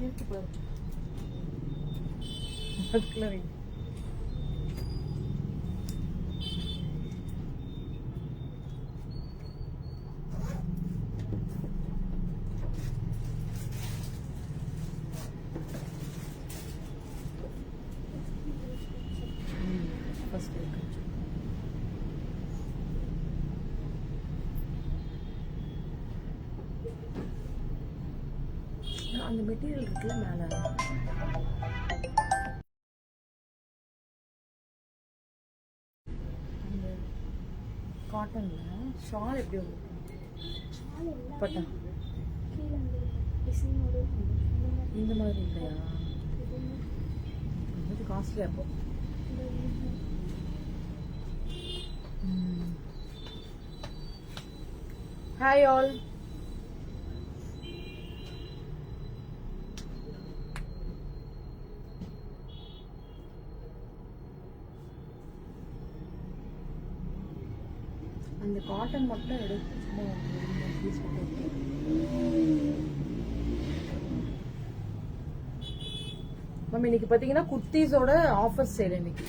இருக்கு பாரு. ஃபர்ஸ்ட் இருக்கு. அந்த மெட்டீரியல் இருக்குல்ல மேல காட்டன்ல ஷால் எப்படி வரும்? பட்டா இந்த மாதிரி இல்லையா? இது காஸ்ட்லியா இருக்கும். Hi all. அந்த காட்டன் மட்டும் எடுத்து மேம் இன்னைக்கு பார்த்தீங்கன்னா குர்த்திஸோட ஆஃபர் சேல் இன்னைக்கு.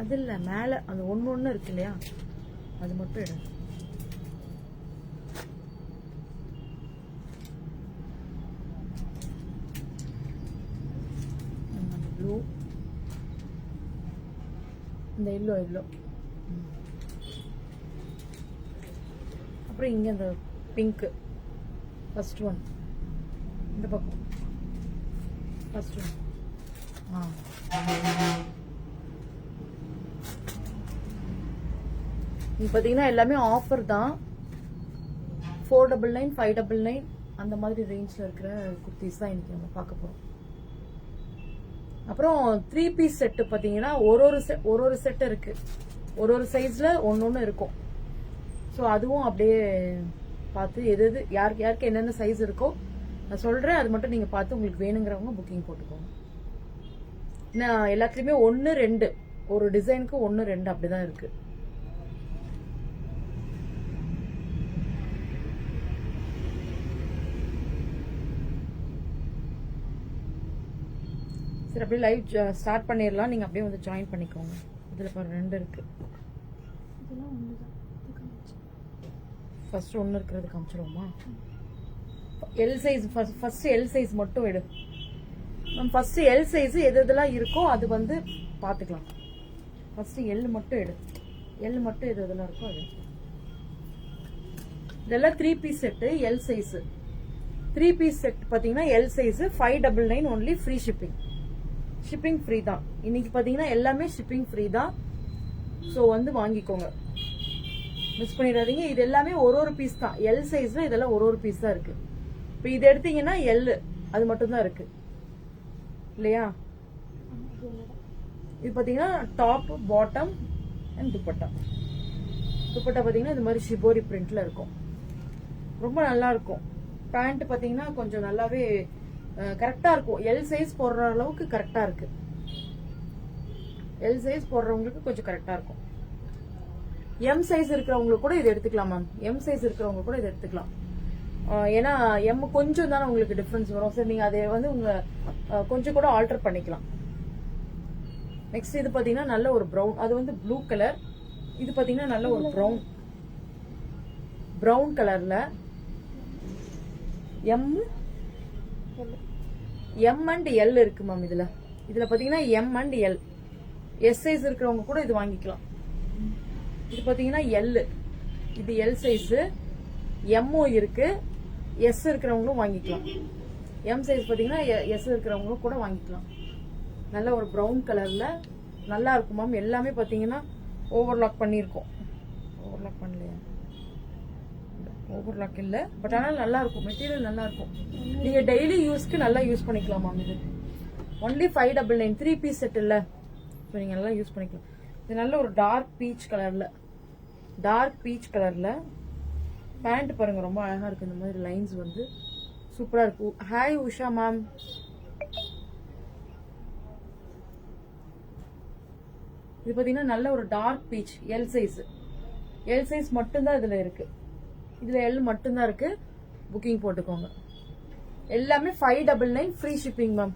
அது இல்லை மேலே அந்த ஒன்று இருக்கு இல்லையா, அது மட்டும் எடு. ப்ளூ, இந்த எல்லோ, அப்புறம் இங்கே இந்த பிங்க்கு ஃபர்ஸ்ட் ஒன், இந்த பக்கம் ஃபர்ஸ்ட் ஒன். இது பார்த்தீங்கன்னா எல்லாமே ஆஃபர் தான். 499, 599 அந்த மாதிரி ரேஞ்சில் இருக்கிற குர்த்திஸ் தான் இன்னைக்கு நம்ம பார்க்க போகிறோம். அப்புறம் 3 பீஸ் செட்டு பார்த்தீங்கன்னா ஒரு செட் இருக்கு, ஒரு சைஸ்ல ஒன்று இருக்கும். ஸோ அதுவும் அப்படியே பார்த்து எது யாருக்கு என்னென்ன சைஸ் இருக்கோ நான் சொல்கிறேன், அது மட்டும் நீங்கள் பார்த்து உங்களுக்கு வேணுங்கிறவங்க புக்கிங் போட்டுக்கோங்க. நான் எல்லாத்துலேயுமே 1, 2 ஒரு டிசைனுக்கு 1, 2 அப்படிதான் இருக்கு. சரி அப்படியே லைவ் ஸ்டார்ட் பண்ணிடலாம். நீங்கள் அப்படியே வந்து ஜாயின் பண்ணிக்கோங்க. இதில் பாரு 2 இருக்கு. ஃபர்ஸ்ட் 1 இருக்கிறது காமிச்சிருவோமா? L size first L size மட்டும் எடு மேம். ஃபர்ஸ்ட் எல் சைஸ் எதெல்லாம் இருக்கோ அது வந்து பார்த்துக்கலாம். ஃபர்ஸ்ட் எல் மட்டும் எடு. எல் மட்டும் எதெல்லாம் இருக்கோ அது. இதெல்லாம் 3 piece set L size. 3 piece set பார்த்தீங்கன்னா L size 599 only. Free shipping free தான். இன்னைக்கு பார்த்தீங்கன்னா எல்லாமே ஷிப்பிங் ஃப்ரீ தான். ஸோ வந்து வாங்கிக்கோங்க, மிஸ் பண்ணிடாதீங்க. இது எல்லாமே ஒரு பீஸ் தான். எல் சைஸ்ல இதெல்லாம் ஒரு பீஸ் தான் இருக்கு. இப்போ இது எடுத்தீங்கன்னா எல் அது மட்டும் தான் இருக்கு இல்லையா? இது பார்த்தீங்கன்னா top, bottom and dupatta. Dupatta பார்த்தீங்கன்னா இது மாதிரி ஷிபோரி பிரிண்ட்ல இருக்கும். ரொம்ப நல்லா இருக்கும். பேண்ட் பார்த்தீங்கன்னா கொஞ்சம் நல்லாவே கரெக்டா இருக்கும். எல் சைஸ் போடுற அளவுக்கு கரெக்டா இருக்கு. எல் சைஸ் போடுறவங்களுக்கு கொஞ்சம் கரெக்டா இருக்கும். எம் சைஸ் இருக்கிறவங்களுக்கு கூட இது எடுத்துக்கலாம் மேம். எம் சைஸ் இருக்கிறவங்க கூட இது எடுத்துக்கலாம். ஏன்னா எம் கொஞ்சம் தானே உங்களுக்கு டிஃபரன்ஸ் வரும். சரி நீங்க அதை வந்து உங்க கொஞ்சம் கூட ஆல்டர் பண்ணிக்கலாம். நெக்ஸ்ட் இது பாத்தீங்கன்னா நல்ல ஒரு ப்ரௌன், அது வந்து ப்ளூ கலர். இது பாத்தீங்கன்னா நல்ல ஒரு ப்ரௌன் கலர்ல எம் அண்ட் எல் இருக்கு மேம். இதுல பாத்தீங்கன்னா M and L. S size இருக்கிறவங்க கூட இது வாங்கிக்கலாம். இது பாத்தீங்கன்னா எல், இது எல் சைஸ். எம்ஓ இருக்கு, எஸ் இருக்கிறவங்களும் வாங்கிக்கலாம். எம் சைஸ் பாத்தீங்கன்னா எஸ் இருக்கிறவங்களும் கூட வாங்கிக்கலாம். நல்ல ஒரு ப்ரௌன் கலர்ல நல்லா இருக்கும் மேம். எல்லாமே பாத்தீங்கன்னா ஓவர்லாக் பண்ணியிருக்கோம். ஓவர்லாக் பண்ணலையா? ஓவர்லாக் இல்ல, பட் ஆனால் நல்லா இருக்கும். மெட்டீரியல் நல்லா இருக்கும். நீங்க டெய்லி யூஸ்க்கு நல்லா யூஸ் பண்ணிக்கலாம் மேம். இது ஒன்லி 599 3 பீஸ் செட் இல்ல, ஸோ நீங்க நல்லா யூஸ் பண்ணிக்கலாம். இது நல்ல ஒரு டார்க் பீச் கலர்ல பேண்ட் பாருங்க, ரொம்ப அழகா இருக்கு. இந்த மாதிரி லைன்ஸ் வந்து சூப்பரா இருக்கு. Hi Usha ma'am. இது பாத்தீங்கன்னா நல்ல ஒரு டார்க் பீச் எல் சைஸ் மட்டும்தான் இதுல இருக்கு. இதுல எல் மட்டும்தான் இருக்கு. புக்கிங் போட்டுக்கோங்க. எல்லாமே 599 ஃப்ரீ ஷிப்பிங் மேம்.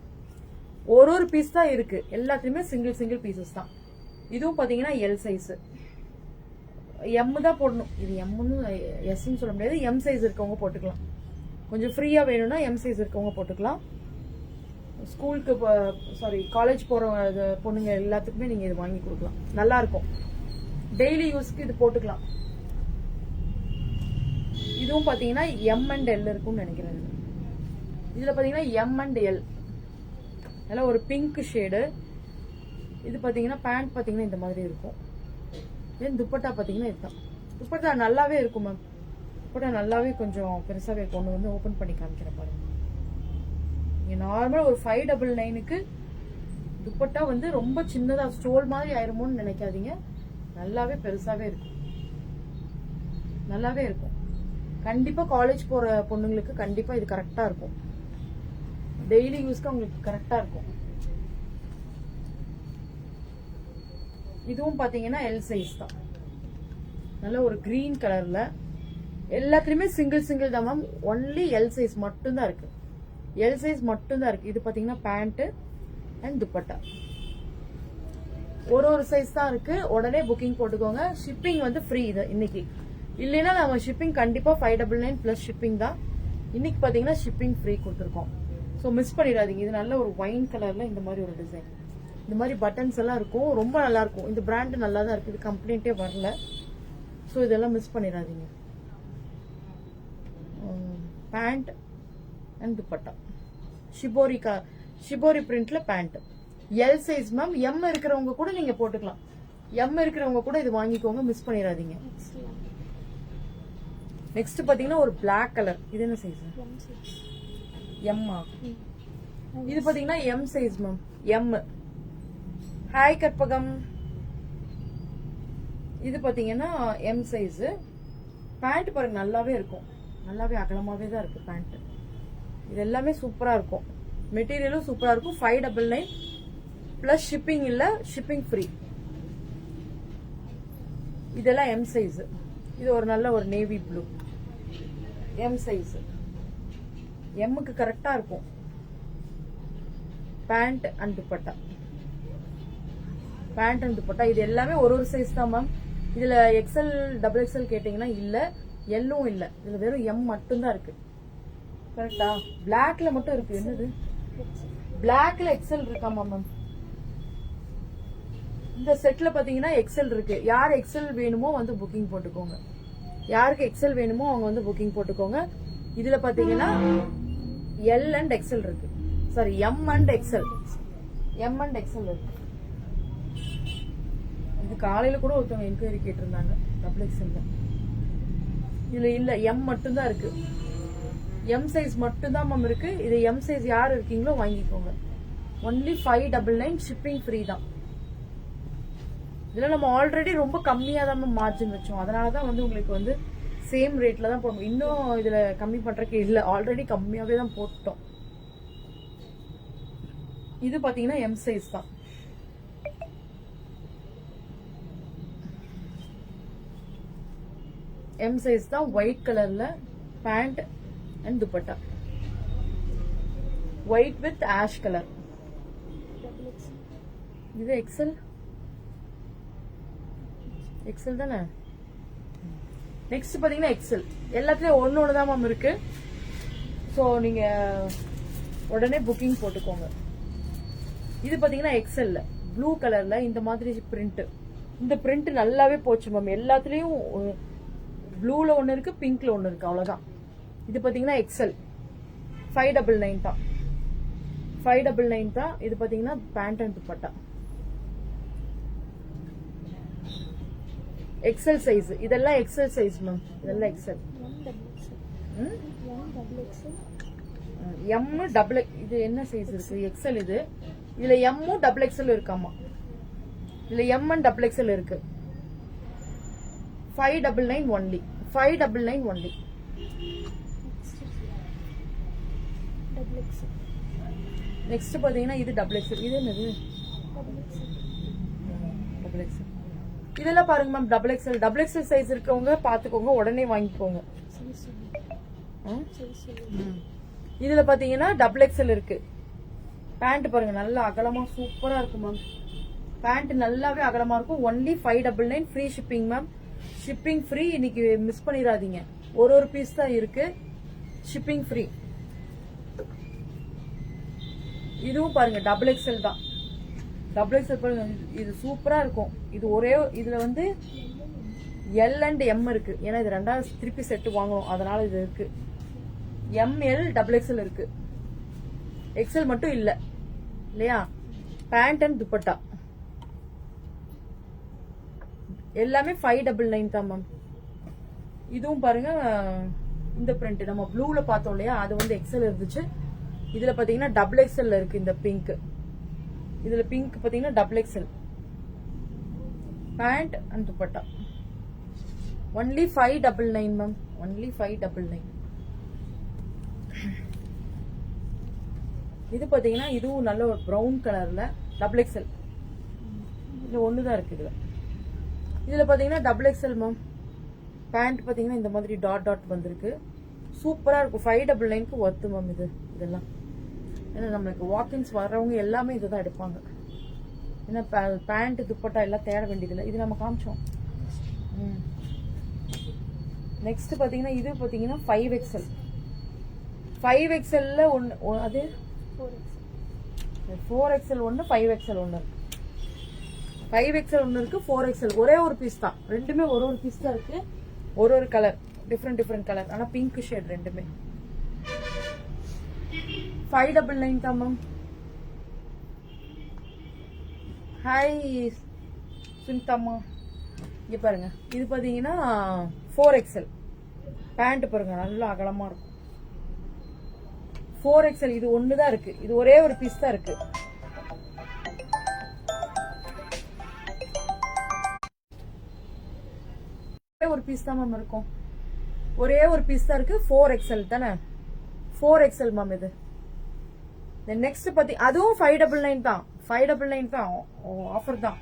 ஒரு பீஸ் தான் இருக்கு, எல்லாத்துலயுமே சிங்கிள் பீசஸ் தான். இதுவும் பாத்தீங்கன்னா எல் சைஸ், எம் தான் போடணும். இது எம்னு எஸ்ன்னு சொல்ல முடியாது, எம் சைஸ் இருக்கவங்க போட்டுக்கலாம். கொஞ்சம் ஃப்ரீயா வேணும்னா எம் சைஸ் இருக்கவங்க போட்டுக்கலாம். ஸ்கூலுக்கு காலேஜ் போற பொண்ணுங்க எல்லாத்துக்குமே நீங்க இது வாங்கி கொடுக்கலாம், நல்லா இருக்கும். டெய்லி யூஸ்க்கு இது போட்டுக்கலாம். இதுவும் பாத்தீங்கன்னா எம் அண்ட் எல் இருக்கும்னு நினைக்கிறேன். இதுல பாத்தீங்கன்னா எம் அண்ட் எல், நல்லா ஒரு பிங்க் ஷேடு. இது பாத்தீங்கன்னா பேண்ட் பாத்தீங்கன்னா இந்த மாதிரி இருக்கும். தென் துப்பட்டா பாத்தீங்கன்னா இதுதான். துப்பட்டா நல்லாவே இருக்கும் மேம், துப்பட்டா நல்லாவே கொஞ்சம் பெருசாவே இருக்கும். ஒன்று வந்து ஓபன் பண்ணி காமிக்கிற பாருங்க. நீங்க நார்மலா ஒரு 599க்கு துப்பட்டா வந்து ரொம்ப சின்னதா ஸ்டோல் மாதிரி ஆயிருமோன்னு நினைக்காதீங்க, நல்லாவே பெருசாவே இருக்கும், நல்லாவே இருக்கும். கண்டிப்பா காலேஜ் போற பொண்ணுங்களுக்கு கண்டிப்பா இது கரெக்டா இருக்கும், டெய்லி யூஸ்க்கு உங்களுக்கு கரெக்டா இருக்கும். இதுவும் பாத்தீங்கன்னா எல் சைஸ் தான், நல்ல ஒரு கிரீன் கலர்ல. எல்லாத்துலயுமே சிங்கிள் தான் மேம், ஒன்லி எல் சைஸ் மட்டும் தான் இருக்கு, எல் சைஸ் மட்டும் தான் இருக்கு. இது பாத்தீங்கன்னா பேண்ட் அண்ட் துப்பட்டா ஒரு சைஸ் தான் இருக்கு. உடனே புக்கிங் போட்டுக்கோங்க. ஷிப்பிங் வந்து ஃப்ரீ இது இன்னைக்கு, இல்லைன்னா நம்ம ஷிப்பிங் கண்டிப்பா 599 பிளஸ் ஷிப்பிங் தான். இன்னைக்கு பாத்தீங்கன்னா ஷிப்பிங் ஃப்ரீ கொடுத்துருக்கோம், ஸோ மிஸ் பண்ணிடாதீங்க. இது நல்ல ஒரு ஒயின் கலர்ல இந்த மாதிரி ஒரு டிசைன், இந்த மாதிரி பட்டன்ஸ் எல்லாம் இருக்கும், ரொம்ப நல்லா இருக்கும். இந்த பிராண்ட் நல்லா தான் இருக்கு, இது கம்ப்ளைண்டே வரல, ஸோ இதெல்லாம் மிஸ் பண்ணிடாதீங்க. பேண்ட் அண்ட் துப்பட்டா ஷிபோரி பிரிண்ட்ல pant, L size ma'am. M இருக்கிறவங்க கூட நீங்க போட்டுக்கலாம், எம் இருக்கிறவங்க கூட இது வாங்கிக்கோங்க, மிஸ் பண்ணிடாதீங்க. நெக்ஸ்ட் பாத்தீங்கன்னா ஒரு பிளாக் கலர், இது என்ன சைஸ்? எம்மா. இது பாத்தீங்கன்னா M size ma'am, M. Hi Karpagam. இது பாத்தீங்கன்னா எம் சைஸ். பேண்ட் பாருங்க நல்லாவே இருக்கும், நல்லாவே அகலமாவே தான் இருக்கு பேண்ட். இது எல்லாமே சூப்பரா இருக்கும், மெட்டீரியலும் சூப்பரா இருக்கும். 599 பிளஸ் ஷிப்பிங் இல்ல, ஷிப்பிங் ஃப்ரீ. இதெல்லாம் எம் சைஸ். இது ஒரு நல்ல ஒரு நேவி ப்ளூ, எம் சைஸ். எம்முக்கு கரெக்டா இருக்கும். Pant and dupatta, pant and dupatta இது எல்லாமே ஒரு சைஸ் தான் மேம். இதுல எக்ஸ்எல் டபுள் எக்ஸ்எல் கேட்டீங்கன்னா இல்ல, எல்லும் இல்ல, இதுல வெறும் எம் மட்டும் தான் இருக்கு. கரெக்டா? பிளாக்ல மட்டும் இருக்கு. என்னது பிளாக்ல எக்ஸ்எல் இருக்காமா மேம்? இந்த செட்ல பாத்தீங்கன்னா எக்ஸ்எல் இருக்கு. யார் எக்ஸ்எல் வேணுமோ வந்து புக்கிங் போட்டுக்கோங்க, யாருக்கு எக்ஸ்எல் வேணுமோ அவங்க வந்து புக்கிங் போட்டுக்கோங்க. இதுல பாத்தீங்கன்னா எல் அண்ட் எக்ஸ்எல் இருக்கு, sorry M and XL, M and XL இருக்கு. இது காலையில கூட ஒருத்தவங்க என்கொயரி கேட்டிருந்தாங்க, டபுள் எக்ஸ்எல் தான். இதுல இல்ல, எம் மட்டும் தான் இருக்கு, எம் சைஸ் மட்டும் தான் மேம் இருக்கு. இது எம் சைஸ் யார் இருக்கீங்களோ வாங்கிக்கோங்க. ஒன்லி 599 ஷிப்பிங் ஃப்ரீ தான். இதுல நம்ம ஆல்ரெடி ரொம்ப கம்மியா தான் மேம் மார்ஜின் வச்சோம், அதனாலதான் வந்து உங்களுக்கு வந்து சேம் ரேட்ல தான் போடணும். இன்னும் இதுல கம்மி பண்றதுக்கு இல்ல, ஆல்ரெடி கம்மியாவே தான் போட்டோம். இது பாத்தீங்கன்னா எம் சைஸ் தான். எம் சைஸ் தான், ஒயிட் கலர்ல pant and dupatta, white with ash colour. இது எக்ஸல், எக்ஸல் தானே. நெக்ஸ்ட் பாத்தீங்கன்னா எக்ஸல். எல்லாத்துலயும் ஒன்னு தான் மேம் இருக்கு, ஸோ நீங்க உடனே புக்கிங் போட்டுக்கோங்க. இது பாத்தீங்கன்னா எக்ஸல்ல ப்ளூ கலர்ல இந்த மாதிரி பிரிண்ட். இந்த பிரிண்ட் நல்லாவே போச்சு மேம். எல்லாத்துலயும் ப்ளூல ஒன்னு இருக்கு, பிங்க்ல ஒன்னு இருக்கு, அவ்வளவுதான். இது பாத்தீங்கன்னா எக்ஸல் 599 தான், 599 தான். இது பாத்தீங்கன்னா pant and dupatta XL size. இதெல்லாம் எக்ஸல் சைஸ் மேம், இதெல்லாம் எக்ஸல். எம் டபுள், இது என்ன சைஸ் இருக்கு? எக்ஸல். இது இதுல எம் டபுள் எக்ஸல் இருக்காமா, இதுல எம் அண்ட் டபுள் எக்ஸல் இருக்கு. 599 ஒன்லி, 599 ஒன்லி. நெக்ஸ்ட் பாத்தீங்கன்னா இது டபுள் எக்ஸல். இது என்னது? Double XL. இதெல்லாம் பாருங்க ma'am, double XL. Double XL size இருக்கவங்க பாத்துக்கோங்க, உடனே வாங்கிக்கோங்க. இதுல பாத்தீங்கன்னா டபுள் எக்ஸ்எல் இருக்கு. பேண்ட் பாருங்க நல்லா அகலமா சூப்பரா இருக்கு மேம். பேண்ட் நல்லாவே அகலமா இருக்கும். Only 599 free shipping ma'am. Shipping free. இன்னைக்கு மிஸ் பண்ணிடாதீங்க. ஒரு பீஸ் தான் இருக்கு. Shipping free. இதுவும் பாருங்க டபுள் எக்ஸ்எல் தான். டபுள் எக்ஸ்எல் பாருங்க, இது சூப்பரா இருக்கும். இது ஒரே இதுல வந்து எல் அண்ட் எம் இருக்கு. ஏன்னா இது ரெண்டாவது திருப்பி செட்டு வாங்கணும், அதனால இது இருக்கு. எம்எல் டபுள் எக்ஸ்எல் இருக்கு. எக்ஸ்எல் மட்டும் இல்ல இல்லையா? பேண்ட் அண்ட் துப்பட்டா எல்லாமே 599 தான் மேம். இதுவும் பாருங்க இந்த பிரிண்ட் நம்ம ப்ளூல பார்த்தோம் இல்லையா, அது வந்து எக்ஸ்எல் இருந்துச்சு. இதுல பாத்தீங்கன்னா டபுள் எக்ஸ்எல் இருக்கு. இந்த பிங்க், இதுல பிங்க் பாத்தீங்கன்னா double XL. Pant and dupatta only 599 ma'am. Only 599. இது பாத்தீங்கன்னா இதுவும் நல்ல ஒரு ப்ரௌன் கலர்ல டபுள் எக்ஸ்எல். இது ஒண்ணுதான் இருக்கு இதுல. இதுல பாத்தீங்கன்னா டபுள் எக்ஸ்எல் மேம். பேண்ட் பாத்தீங்கன்னா இந்த மாதிரி டாட் டாட் வந்திருக்கு. சூப்பரா இருக்கும். 599க்கு ஒர்த்து மேம் இது. இதெல்லாம் ஏன்னா நம்மளுக்கு வாக்கிங்ஸ் வர்றவங்க எல்லாமே இதுதான் எடுப்பாங்க. ஏன்னா பேண்ட் துப்பட்டா எல்லாம் தேட வேண்டியதில்லை. இது நம்ம காமிச்சோம். நெக்ஸ்ட் பாத்தீங்கன்னா இது பாத்தீங்கன்னா 5XL. 5XLல ஒன்னு, அது 4XL ஒன்னு, 5XL ஒன்னு. 5XL ஒன்னு இருக்கு, 4XL ஒரே ஒரு பீஸ் தான். ரெண்டுமே ஒரு பீஸ் தான் இருக்கு. ஒரு கலர், டிஃப்ரெண்ட் கலர். ஆனா பிங்க் ஷேட் ரெண்டுமே. 599 தான் மேம். ஹாய் சுனிதாமா. இங்க பாருங்க, இது பாத்தீங்கன்னா 4XL. பேண்ட் பாருங்க நல்லா அகலமா இருக்கும். 4XL இது ஒண்ணுதான் இருக்கு. இது ஒரே ஒரு பீஸ் தான் இருக்கு. ஒரு பீஸ் தான் மேம் இருக்கும். ஒரே ஒரு பீஸ் தான் இருக்கு. 4XL தானே? 4XL மேம் இது. நெக்ஸ்ட் பாத்தி அதுவும் 599 தான். 599 தான் ஆஃபர் தான்.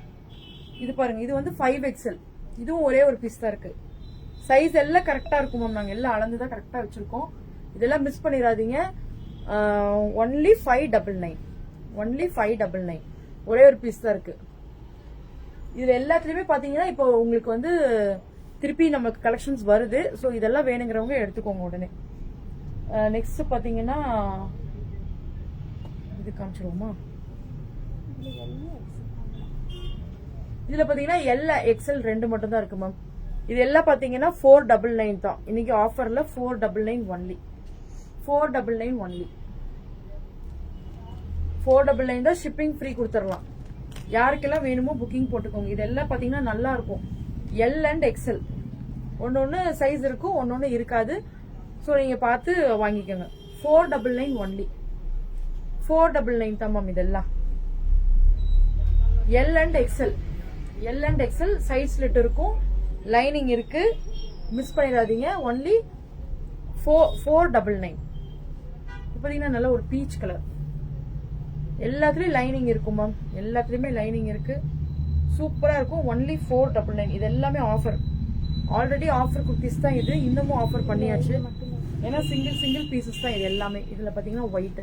இது பாருங்க, இது வந்து 5XL. இதுவும் ஒரே ஒரு பீஸ் தான் இருக்கு. சைஸ் எல்லாம் கரெக்டா இருக்கும் மேம். நாங்க எல்லாம் அளந்துதான் கரெக்டா வச்சிருக்கோம். இதெல்லாம் மிஸ் பண்ணிடாதீங்க. ஒன்லி 599. ஒன்லி 599. ஒரே ஒரு பீஸ் தான் இருக்கு. இதுல எல்லாத்துலயுமே பாத்தீங்கன்னா இப்போ உங்களுக்கு வந்து திருப்பி நமக்கு கலெக்ஷன்ஸ் வருது. ஸோ இதெல்லாம் வேணுங்கிறவங்க எடுத்துக்கோங்க உடனே. நெக்ஸ்ட் பாத்தீங்கன்னா இது காமிச்சிருவோமா? இதுல பாத்தீங்கன்னா எல்லா எக்ஸ்எல் ரெண்டு மட்டும் தான் இருக்கு மேம். இது எல்லாம் பாத்தீங்கன்னா 499 தான். இன்னைக்கு ஆஃபர்ல 499 ஒன்லி. 499 ஒன்லி. 499 தான். ஷிப்பிங் ஃப்ரீ கொடுத்துடலாம். யாருக்கெல்லாம் வேணுமோ புக்கிங் போட்டுக்கோங்க. இதெல்லாம் பாத்தீங்கன்னா நல்லா இருக்கும். எல் அண்ட் எக்ஸ்எல் ஒன்னொன்னு சைஸ் இருக்கும், ஒன்னொன்னு இருக்காது. ஸோ நீங்க பார்த்து வாங்கிக்கோங்க. 499 ஒன்லி. 499 தான் மேம். இதெல்லாம் L and XL. L and XL side slit இருக்கும், லைனிங் இருக்கு. மிஸ் பண்ணிடாதீங்க. ஒன்லி 499. பாத்தீங்கன்னா நல்ல ஒரு பீச் கலர். எல்லாத்துலயும் லைனிங் இருக்கும் மேம். எல்லாத்துலயுமே லைனிங் இருக்கு. சூப்பரா இருக்கும். ஒன்லி 499. இது எல்லாமே ஆஃபர். ஆல்ரெடி ஆஃபர் குர்த்திஸ் தான் இது. இன்னமும் ஆஃபர் பண்ணியாச்சு. ஏன்னா சிங்கிள் பீசஸ் தான் இது எல்லாமே. இதுல பாத்தீங்கன்னா ஒயிட்.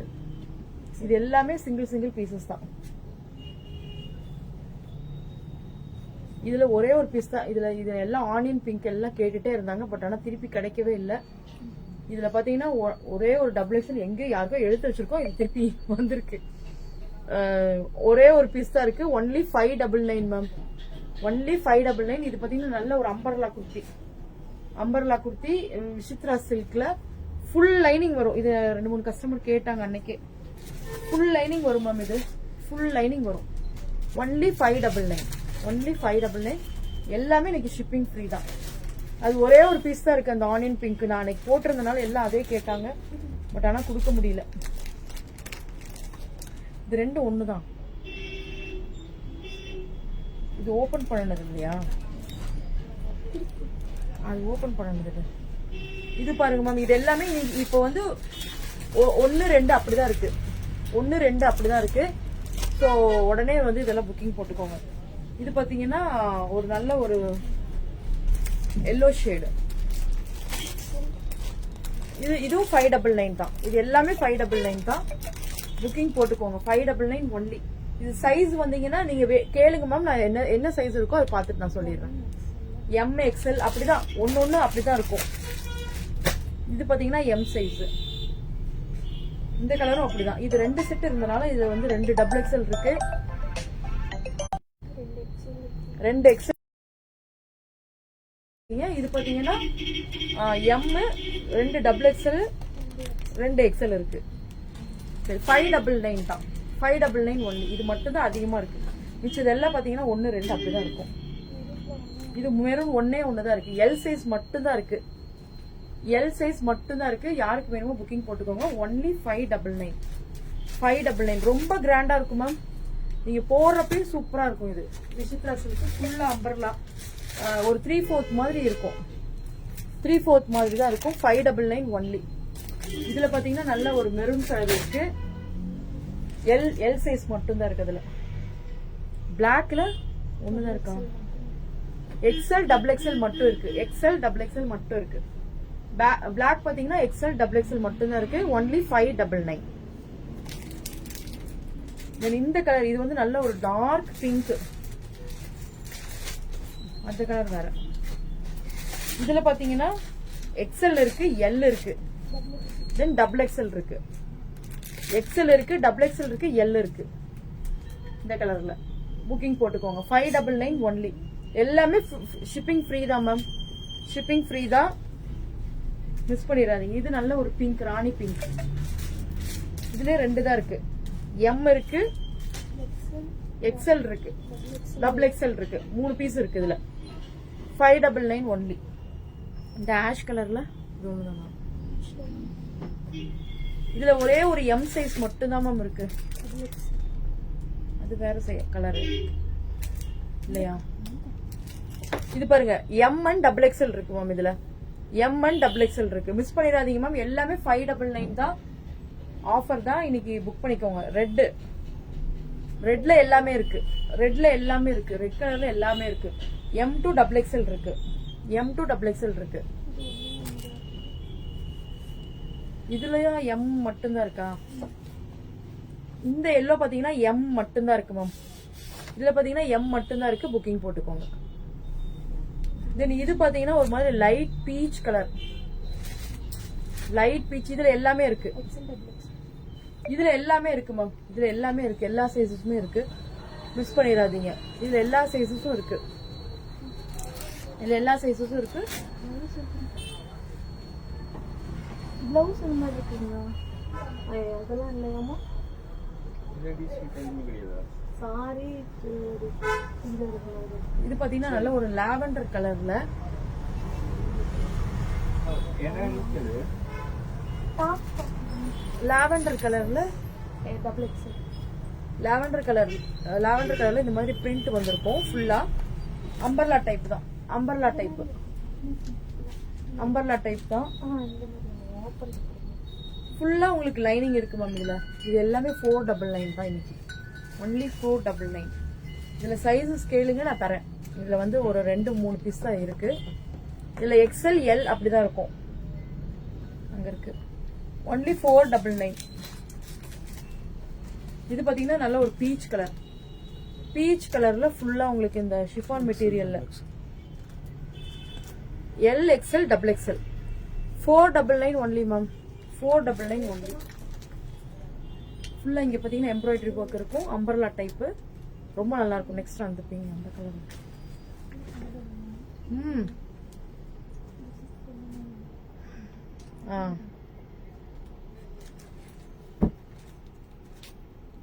இது எல்லாமே சிங்கிள் பீசஸ் தான். இதுல ஒரே ஒரு பீஸ் தான். இதுல எல்லாம் ஆனியன் பிங்க் எல்லாம் கேட்டுட்டே இருந்தாங்க. பட் ஆனா திருப்பி கிடைக்கவே இல்லை. இதுல பாத்தீங்கன்னா ஒரே ஒரு டபுள் எக்ஸ்எல் எங்கேயோ யாருக்கோ எடுத்து வச்சிருக்கோம். இது திருப்பி வந்திருக்கு. ஒரே ஒரு பீஸ் தான் இருக்கு. Only 599 ma'am. ஒன்லி 599. இது பாத்தீங்கன்னா நல்ல ஒரு அம்பர்லா குர்த்தி. அம்பர்லா குர்த்தி விசித்ரா சில்க்ல ஃபுல் லைனிங் வரும். இது 2-3 கஸ்டமர் கேட்டாங்க அன்னைக்கு. ஃபுல் லைனிங் வரும் மேம். இது ஃபுல் லைனிங் வரும். ஒன்லி 599. ஒன்லி 599. எல்லாமே இன்னைக்கு ஷிப்பிங் ஃப்ரீ தான். அது ஒரே ஒரு பீஸ் தான் இருக்கு. அந்த ஆனியன் பிங்க் நான் அன்னைக்கு போட்டிருந்தனால எல்லாம் அதே கேட்டாங்க. பட் ஆனா கொடுக்க முடியல. இது ரெண்டும் ஒண்ணுதான். இது ஓபன் பண்ணது இல்லையா? அது ஓபன் பண்ணது. இது பாருங்க மேம். இது எல்லாமே இப்போ வந்து 1-2 அப்படிதான் இருக்கு. 1-2 அப்படிதான் இருக்கு. ஸோ உடனே வந்து இதெல்லாம் புக்கிங் போட்டுக்கோங்க. இது பாத்தீங்கன்னா ஒரு நல்ல ஒரு எல்லோ ஷேடு. இதுவும் 599 தான். இது எல்லாமே 599 தான். புக்கிங் போட்டுக்கோங்க. 599 ஒன்லி. இது சைஸ் வந்தீங்கன்னா நீங்க கேளுங்க மேம், நான் என்ன சைஸ் இருக்கோ அதை பார்த்துட்டு நான் சொல்லிடுறேன். எம் எக்ஸ்எல் அப்படிதான், ஒன்னு அப்படிதான் இருக்கும். இது பாத்தீங்கன்னா எம் சைஸ். இந்த கலரும் அப்படிதான். இது 2 செட் இருந்தனால இது வந்து 2 டபுள் எக்ஸ்எல் இருக்கு, 2 எக்ஸ்எல். இது பாத்தீங்கன்னா எம் 2 டபுள் எக்ஸ்எல் 2 எக்ஸ்எல் இருக்கு. சரி 599 தான். 599 ஒன்லி. இது மட்டும் தான் அதிகமா இருக்கு. மிச்சது எல்லாம் பாத்தீங்கன்னா 1 2 அப்படிதான் இருக்கும். இது வெறும் ஒன்னே தான் இருக்கு. எல் சைஸ் மட்டும் தான் இருக்கு. எல் சைஸ் மட்டும் தான் இருக்கு. யாருக்கு வேணுமோ புக்கிங் போட்டுக்கோங்க. ஒன்லி 599. 599 ரொம்ப கிராண்டா இருக்கும் மேம். நீங்க போறப்பே சூப்பரா இருக்கும். இது விசித்ரா சில்க் ஃபுல்லா அம்பர்லா ஒரு 3/4 மாதிரி இருக்கும். 3/4 மாதிரி தான் இருக்கும். 599 ஒன்லி. இதுல பாத்தீங்கன்னா நல்ல ஒரு மெரூன் கலர் இருக்கு. எல் சைஸ் மட்டும் தான் இருக்கு. அதுல பிளாக்ல ஒண்ணுதான் இருக்கா? எக்ஸ்எல் டபுள் எக்ஸ்எல் மட்டும் இருக்கு. எக்ஸ்எல் டபுள் எக்ஸ்எல் மட்டும் இருக்கு. பிளாக் பாத்தீங்கன்னா எக்ஸ்எல் டபுள் எக்ஸ்எல் மட்டும் தான் இருக்கு. ஒன்லி 599. இந்த கலர் இது வந்து நல்ல ஒரு டார்க் பிங்க். அந்த கலர் வேற. இதுல பாத்தீங்கன்னா எக்ஸ்எல் இருக்கு, எல் இருக்கு, தென் டபுள் எக்ஸ்எல் இருக்கு. எக்ஸ்எல் இருக்கு, டபுள் எக்ஸ்எல் இருக்கு, எல் இருக்கு. இந்த கலர்ல புக்கிங் போட்டுக்கோங்க. 599 ஒன்லி. எல்லாமே ஷிப்பிங் ஃப்ரீ தான் மேம். ஷிப்பிங் ஃப்ரீ தான். மிஸ் பண்ணிடாதீங்க. இது நல்ல ஒரு பிங்க், ராணி பிங்க். இதுல 2 தான் இருக்கு. எம் இருக்கு, எக்ஸ்எல் இருக்கு, டபுள் எக்ஸ்எல் இருக்கு. 3 பீஸ் இருக்கு இதுல. 599 ஒன்லி. இந்த ஆஷ் கலர்ல இது ஒண்ணுதான் மேம். இதுல ஒரே ஒரு எம் சைஸ் மட்டும் தான் மேம் இருக்கு. அது வேற கலர் இல்லையா? இது பாருங்க, எம் அண்ட் டபுள் எக்ஸ்எல் இருக்கு மேம். இதுல எம் அண்ட் டபுள் எக்ஸ்எல் இருக்கு. மிஸ் பண்ணிடாதீங்க மேம். எல்லாமே 599 தான். ஆஃபர் தான். இன்னைக்கு புக் பண்ணிக்கோங்க. ரெட்ல எல்லாமே இருக்கு. ரெட்ல எல்லாமே இருக்கு. ரெட் கலர்ல எல்லாமே இருக்கு. M2 டபுள் எக்ஸ்எல் இருக்கு. M2 டபுள் எக்ஸ்எல் இருக்கு. இதுலயும் எம் மட்டும்தான் இருக்கா? இந்த எல்லோ பாத்தீங்கன்னா எம் மட்டும்தான் இருக்கு மேம். இதுல பாத்தீங்கன்னா எம் மட்டும்தான் இருக்கு. புக்கிங் போட்டுக்கோங்க. தென் இது பாத்தீங்கன்னா ஒரு மாதிரி light peach colour. Light beach. இதுல எல்லாமே இருக்கு. இதுல எல்லாமே இருக்கு மேம். இதுல எல்லாமே இருக்கு. எல்லா சைஸஸுமே இருக்கு. மிஸ் பண்ணிடாதீங்க. இதுல எல்லா சைஸஸும் இருக்கு. இதுல எல்லா சைஸஸும் இருக்கு. பிளவுஸ் இந்த மாதிரி இருக்குங்களா? அதெல்லாம் இல்லையாமா? சாரி. இது பாத்தீங்கன்னா நல்ல ஒரு லாவெண்டர் கலர்ல. லாவெண்டர் கலர்ல டபுள் எக்ஸ்எல். லாவெண்டர் கலர்ல இந்த மாதிரி பிரிண்ட் வந்திருக்கும். ஃபுல்லா அம்பர்லா டைப் தான். அம்பர்லா டைப் தான். ஃபுல்லா உங்களுக்கு லைனிங் இருக்கு மேம். இது எல்லாமே 499 தான் இன்னைக்கு. ஒன்லி 499. இதுல சைஸஸ் கேளுங்க, நான் தரேன். இதுல வந்து ஒரு 2-3 பீஸ் தான் இருக்கு. இதுல எக்ஸ்எல் எல் அப்படிதான் இருக்கும். அங்க இருக்கு. ஒன்லி 499. இது பாத்தீங்கன்னா நல்ல ஒரு பீச் கலர். பீச் கலர்ல ஃபுல்லா உங்களுக்கு இந்த ஷிஃபான் மெட்டீரியல்ல L XL double XL. 499 only ma'am. 499 only. ஃபுல்லா இங்க பாத்தீங்கன்னா எம்ப்ராய்டரி ஒர்க் இருக்கும். Umbrella type. ரொம்ப நல்லா இருக்கும். நெக்ஸ்ட் அந்த பிங்க், அந்த கலர்.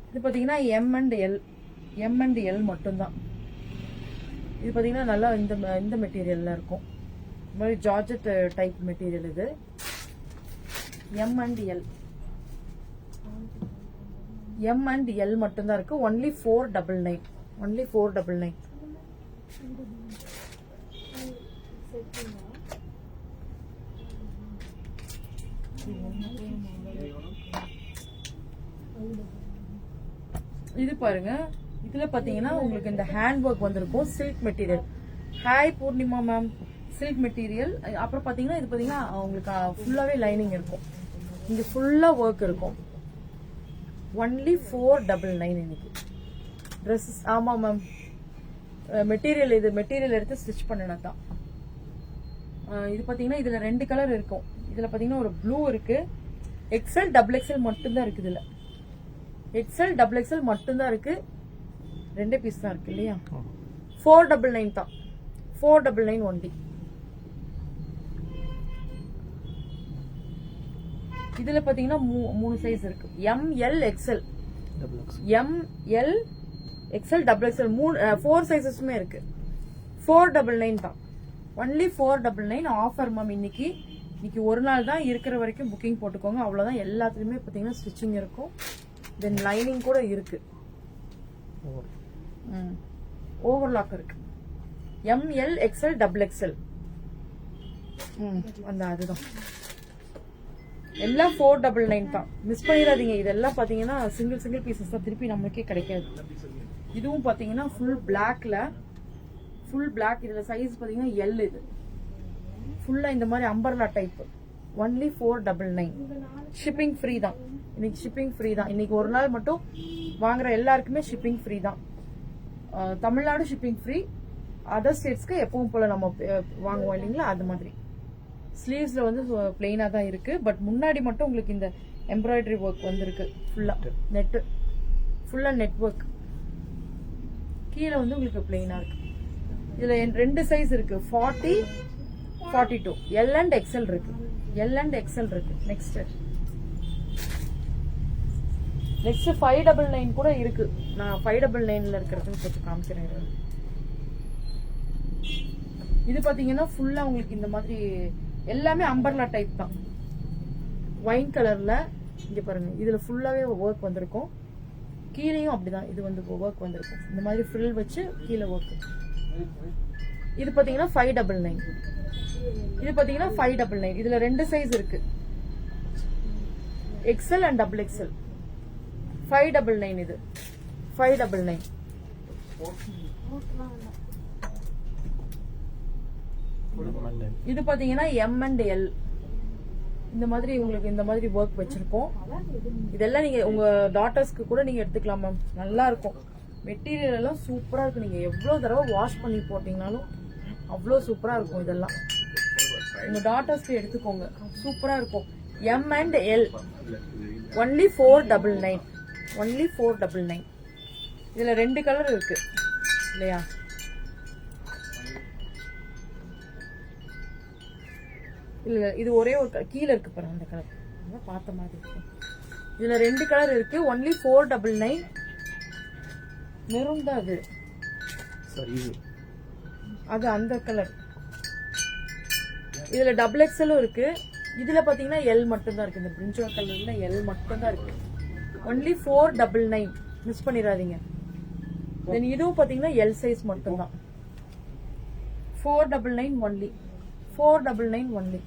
இது பாத்தீங்கன்னா எம் அண்ட் எல் மட்டும்தான். இது பாத்தீங்கன்னா நல்லா இந்த மெட்டீரியல்ல இருக்கும். இந்த மாதிரி ஜார்ஜெட் டைப் மெட்டீரியல். இது எம் அண்ட் எல் மட்டும்தான் இருக்கு. ஒன்லி 499. ஒன்லி 499. இது பாருங்க. இதுல பாத்தீங்கன்னா உங்களுக்கு இந்த ஹேண்ட் ஒர்க் வந்திருக்கும். Silk material. Hi Poornima ma'am. Silk material. அப்புறம் பாத்தீங்கன்னா இது பாத்தீங்கன்னா உங்களுக்கு ஃபுல்லாவே லைனிங் இருக்கும். இங்க ஃபுல்லா ஒர்க் இருக்கும். ஒன்லி 499 இன்னைக்கு ட்ரெஸ்ஸஸ். ஆமா மேம், மெட்டீரியல் இது மெட்டீரியல் எடுத்து ஸ்டிச் பண்ணதான். இது பாத்தீங்கன்னா இதுல 2 கலர் இருக்கும். இதுல பாத்தீங்கன்னா ஒரு ப்ளூ இருக்கு. எக்ஸ்எல் டபுள் எக்ஸ்எல் மட்டும்தான் இருக்கு. இதுல எக்ஸ்எல் டபுள் எக்ஸ்எல் மட்டும்தான் இருக்கு. 2 பீஸ் தான் இருக்கு இல்லையா? 499 தான். 499 ஒன்லி. இதுல பாத்தீங்கன்னா 3 சைஸ் இருக்கு. ML XL, ML XL double XL 4 சைஸஸுமே இருக்கு. 499 தான். Only 499 offer ma'am. இன்னைக்கு ஒரு நாள் தான் இருக்கிற வரைக்கும் புக்கிங் போட்டுக்கோங்க. அவ்வளவுதான். எல்லாத்துலயுமே பாத்தீங்கன்னா ஸ்டிச்சிங் இருக்கும். தென் லைனிங் கூட இருக்கு. ஓவர்லாக் இருக்கு. ML XL டபுள் எக்ஸ்எல் அந்த அதுதான். எல்லாம் 499 தான். மிஸ் பண்ணிடாதீங்க. இதெல்லாம் பாத்தீங்கன்னா சிங்கிள் பீசஸ் தான். திருப்பி நம்மளுக்கே கிடைக்காது. இதுவும் பாத்தீங்கன்னா ஃபுல் பிளாக்ல, ஃபுல் பிளாக். இதுல சைஸ் பாத்தீங்கன்னா L. இது ஃபுல்லா இந்த மாதிரி umbrella type. Only 499. Shipping free தான். இன்னைக்கு ஷிப்பிங் ஃப்ரீ தான். இன்னைக்கு ஒரு நாள் மட்டும் வாங்குற எல்லாருக்குமே ஷிப்பிங் ஃப்ரீ தான். Tamil Nadu shipping free. அதர் ஸ்டேட்ஸ்க்கு எப்பவும் போல நம்ம வாங்குவோம் இல்லைங்களா, அது மாதிரி. ஸ்லீவ்ஸ்ல வந்து பிளெயினா தான் இருக்கு. பட் முன்னாடி மட்டும் உங்களுக்கு இந்த எம்ப்ராய்டரி ஒர்க் வந்திருக்கு. ஃபுல்லா நெட், ஃபுல்லா நெட் ஒர்க். கீழே வந்து உங்களுக்கு பிளெயினா இருக்கு. இதுல 2 சைஸ் இருக்கு. 40, 42. L and XL இருக்கு. L and XL இருக்கு. நெக்ஸ்ட் 599 கூட இருக்கு. நான் 599ல இருக்கிறதுன்னு கொஞ்சம் காமிக்கிறேன். இது பாத்தீங்கன்னா ஃபுல்லா உங்களுக்கு இந்த மாதிரி எல்லாமே அம்பர்லா டைப் தான். ஒயின் கலர்ல இங்க பாருங்க. இதுல ஃபுல்லாவே ஒர்க் வந்திருக்கும். கீழேயும் அப்படிதான். இது வந்து ஒர்க் வந்திருக்கும். இந்த மாதிரி ஃப்ரில் வச்சு கீழே ஒர்க். இது பாத்தீங்கன்னா 599. இது பாத்தீங்கன்னா 599. இதுல 2 சைஸ் இருக்கு. XL and double XL. 599. இது 599. இது பாத்தீங்கன்னா M and L. இந்த மாதிரி உங்களுக்கு இந்த மாதிரி ஒர்க் வச்சிருக்கோம். இதெல்லாம் நீங்க உங்க டாட்டர்ஸ்க்கு கூட நீங்க எடுத்துக்கலாம் மேம். நல்லா இருக்கும். மெட்டீரியல் எல்லாம் சூப்பரா இருக்கு. நீங்க எவ்வளவு தடவை வாஷ் பண்ணி போட்டீங்கனாலும் அவ்வளவு சூப்பரா இருக்கும். இதெல்லாம் உங்க டாட்டர்ஸ்க்கு எடுத்துக்கோங்க. சூப்பரா இருக்கும். M and L. Only 499. Only 499. இதுல 2 கலர் இருக்கு இல்லையா? இல்ல இது ஒரே ஒரு கீழே இருக்கு பாருங்க. அந்த கலர் பார்த்த மாதிரி இருக்கு. இதுல 2 கலர் இருக்கு. ஒன்லி 499. மெரூன் தான் அது. அது அந்த கலர். இதுல டபுள் எக்ஸ்எலும் இருக்கு. இதுல பாத்தீங்கன்னா L மட்டும் தான் இருக்கு. இந்த பிரிஞ்சால் கலர்ல L மட்டும் தான் இருக்கு. ஒன்லி 499. மிஸ் பண்ணிடாதீங்க. தென் இதுவும் பாத்தீங்கன்னா L சைஸ் மட்டும் தான். 499 ஒன்லி. 499 ஒன்லி.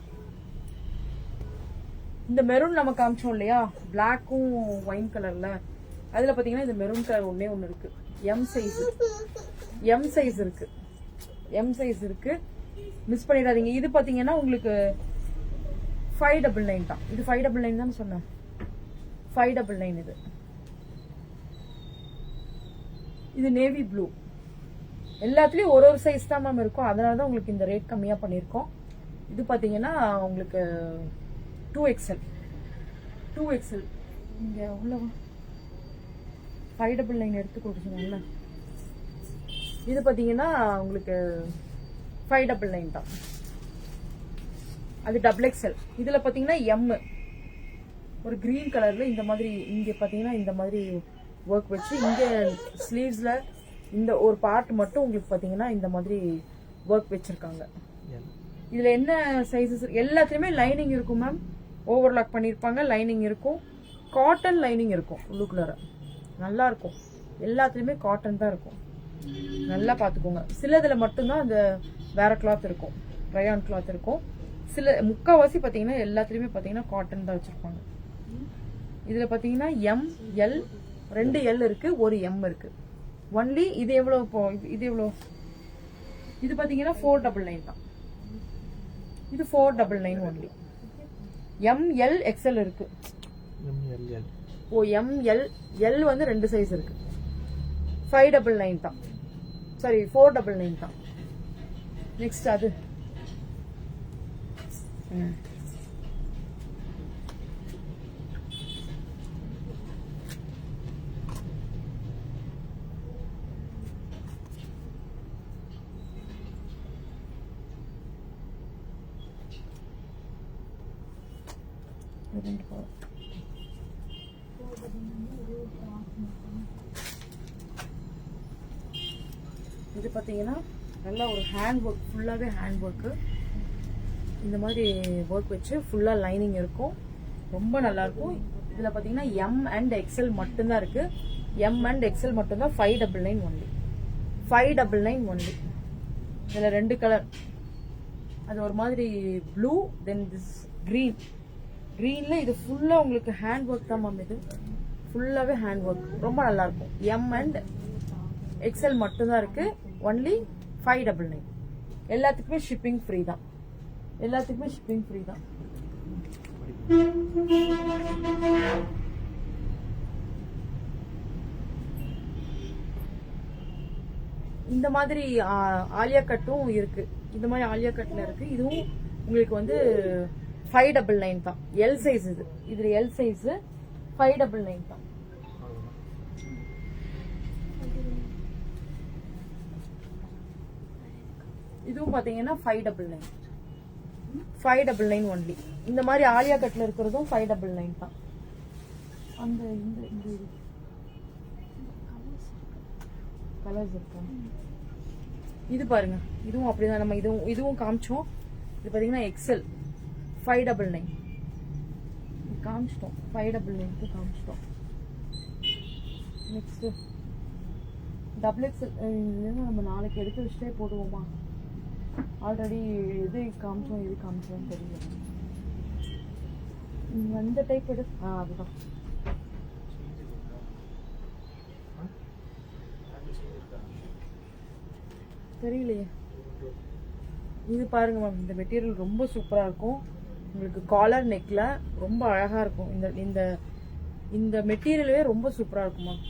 இந்த மெரூன் நம்ம காமிச்சோம் இல்லையா, பிளாக்கும் ஒயின் கலர்ல. அதுல பாத்தீங்கன்னா இந்த மெரூன் கலர் ஒண்ணே ஒண்ணு இருக்கு. M size. M சைஸ் இருக்கு. M சைஸ் இருக்கு. மிஸ் பண்ணிடாதீங்க. இது பாத்தீங்கன்னா உங்களுக்கு 599 தான். இது 599 தான் சொன்னேன். 599 இது. இது நேவி ப்ளூ. எல்லாத்துலயும் ஒரு சைஸ் தான் மேம் இருக்கும். அதனாலதான் உங்களுக்கு இந்த ரேட் கம்மியா பண்ணிருக்கோம். இது பாத்தீங்கன்னா உங்களுக்கு 2XL. 2XL. இங்க உள்ளவா 599 எடுத்து கொடுத்துருங்க. இது பாத்தீங்கன்னா உங்களுக்கு 599 தான். அது டபுள் எக்ஸ்எல். இதுல பாத்தீங்கன்னா M. ஒரு கிரீன் கலர்ல இந்த மாதிரி. இங்க பாத்தீங்கன்னா இந்த மாதிரி ஒர்க் வச்சு இங்க ஸ்லீவ்ஸ்ல இந்த ஒரு பார்ட் மட்டும் உங்களுக்கு பாத்தீங்கன்னா இந்த மாதிரி ஒர்க் வச்சிருக்காங்க. இதுல என்ன சைஸஸ் எல்லாத்துலயுமே லைனிங் இருக்கும் மேம். ஓவர்லாக் பண்ணிருப்பாங்க. லைனிங் இருக்கும். காட்டன் லைனிங் இருக்கும் உள்ளுக்குள்ளார. நல்லா இருக்கும். எல்லாத்துலயுமே காட்டன் தான் இருக்கும். நல்லா பாத்துக்கோங்க. சிலதுல மட்டும்தான் அந்த வேற கிளாத் இருக்கும். ரயான் கிளாத் இருக்கும். சில முக்காவாசி பாத்தீங்கன்னா எல்லாத்துலயுமே பாத்தீங்கன்னா காட்டன் தான் வச்சிருப்பாங்க. இதுல பாத்தீங்கன்னா M, L 2 L இருக்கு. ஒரு M இருக்கு. ஒன்லி இது எவ்வளவு? இது எவ்வளவு? இது பாத்தீங்கன்னா 499 தான். இது 499 ஒன்லி. எம்எல் எக்ஸ்எல் இருக்கு. ஓ எம்எல் எல் வந்து 2 சைஸ் இருக்கு. 599 தான், சாரி 499 தான். நெக்ஸ்ட் அது இது பார்த்தீங்கன்னா நல்லா ஒரு ஹேண்ட் ஒர்க், ஃபுல்லாகவே ஹேண்ட் ஒர்க்கு. இந்த மாதிரி ஒர்க் வச்சு ஃபுல்லாக லைனிங் இருக்கும், ரொம்ப நல்லாயிருக்கும். இதில் பார்த்தீங்கன்னா எம் அண்ட் எக்ஸ்எல் மட்டும்தான் இருக்குது. எம் அண்ட் எக்ஸ்எல் மட்டும்தான் 599 ஒன்லி. 599 ஒன்லி. இதில் 2 கலர், அது ஒரு மாதிரி ப்ளூ, தென் திஸ் க்ரீன். க்ரீனில் இது ஃபுல்லாக உங்களுக்கு ஹேண்ட் ஒர்க் தான் மேம். இது ஃபுல்லாகவே ஹேண்ட் ஒர்க், ரொம்ப நல்லாயிருக்கும். எம் அண்ட் எக்ஸ்எல் மட்டும்தான் இருக்குது. ஒன்லி 599. எல்லாத்துக்குமே ஷிப்பிங் ஃப்ரீ தான். எல்லாத்துக்குமே ஷிப்பிங் ஃப்ரீ தான். இந்த மாதிரி ஆலியா கட்டும் இருக்கு. இந்த மாதிரி ஆலியா கட்ல இருக்கு. இதுவும் உங்களுக்கு வந்து 599 தான். எல் சைஸ் இது. இதுல எல் சைஸ் 599 தான். இதுவும் பாத்தீங்கன்னா 599. 599 ஒன்லி. இந்த மாதிரி ஆலியா கட்ல இருக்கிறதும் 599 தான். அந்த இந்த கலர்ஸ் இருக்கு. இது பாருங்க, இதுவும் அப்படிதான். நம்ம இதுவும் காமிச்சோம். இது பாத்தீங்கன்னா எக்ஸ்எல் 599 காமிச்சிட்டோம். 599 காமிச்சிட்டோம். நெக்ஸ்ட் டபுள் எக்ஸ்எல் நம்ம நாளைக்கு எடுத்து வச்சுட்டே போடுவோமா? ஆல்ரெடி எது காமிச்சோம் எது காமிச்சோம் தெரியல. இந்த டைப் எடு. அதுதான் தெரியலையே. இது பாருங்க மேம், இந்த மெட்டீரியல் ரொம்ப சூப்பரா இருக்கும். உங்களுக்கு காலர் நெக்ல ரொம்ப அழகா இருக்கும். இந்த இந்த இந்த மெட்டீரியலே ரொம்ப சூப்பரா இருக்கும் மேம்.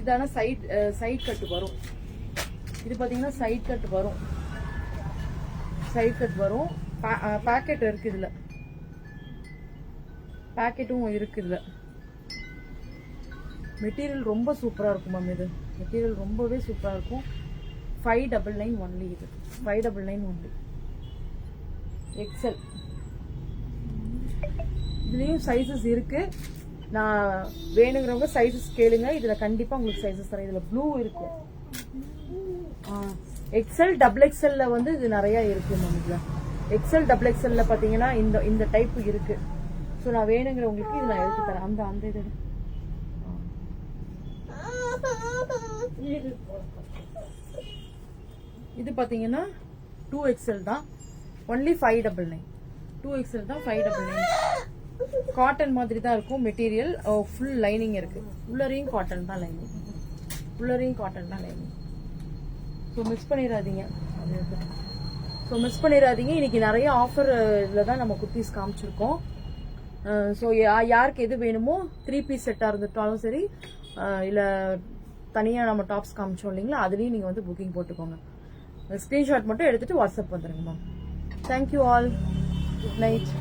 இதான சைட் கட் வரும். இது பாத்தீங்கன்னா சைட் கட் வரும். சைட் கட் வரும். பாக்கெட் இருக்கு இதுல. பாக்கெட்டும் இருக்கு இதுல. மெட்டீரியல் ரொம்ப சூப்பரா இருக்கும் மேம். இது மெட்டீரியல் ரொம்பவே சூப்பரா இருக்கும். 599 ஒன்லி. இது 599 ஒன்லி. எக்ஸ்எல். இதுலயும் சைஸஸ் இருக்கு. நான் வேணுங்கிறவங்க சைஸஸ் கேளுங்க. இதுல கண்டிப்பா உங்களுக்கு சைஸஸ் தரேன். இதுல ப்ளூ இருக்கு. எக்ஸ்எல் டபுள் எக்ஸ்எல்ல வந்து இது நிறைய இருக்கு மேம். இதுல எக்ஸ்எல் டபுள் எக்ஸ்எல்ல பாத்தீங்கன்னா இந்த டைப் இருக்கு. ஸோ நான் வேணுங்கிறவங்களுக்கு இது நான் எடுத்து தரேன். அந்த இது இது பாத்தீங்கன்னா 2XL தான். ஒன்லி 599. 2XL தான் 599. காட்டன் மாதிரி தான் இருக்கும் மெட்டீரியல். ஃபுல் லைனிங் இருக்கு. உள்ளரையும் காட்டன் தான் லைனிங். உள்ளரையும் காட்டன் தான் லைனிங். ஸோ மிஸ் பண்ணிடாதீங்க. இன்னைக்கு நிறைய ஆஃபர் இதில் தான் நம்ம குர்த்திஸ் காமிச்சிருக்கோம். ஸோ யாருக்கு எது வேணுமோ 3 பீஸ் செட்டாக இருந்துட்டாலும் சரி, இல்லை தனியாக நம்ம டாப்ஸ் காமிச்சோம் இல்லைங்களா, அதுலேயும் நீங்கள் வந்து புக்கிங் போட்டுக்கோங்க. ஸ்க்ரீன்ஷாட் மட்டும் எடுத்துட்டு வாட்ஸ்அப் வந்துருங்க ma'am. Thank you all. Good night.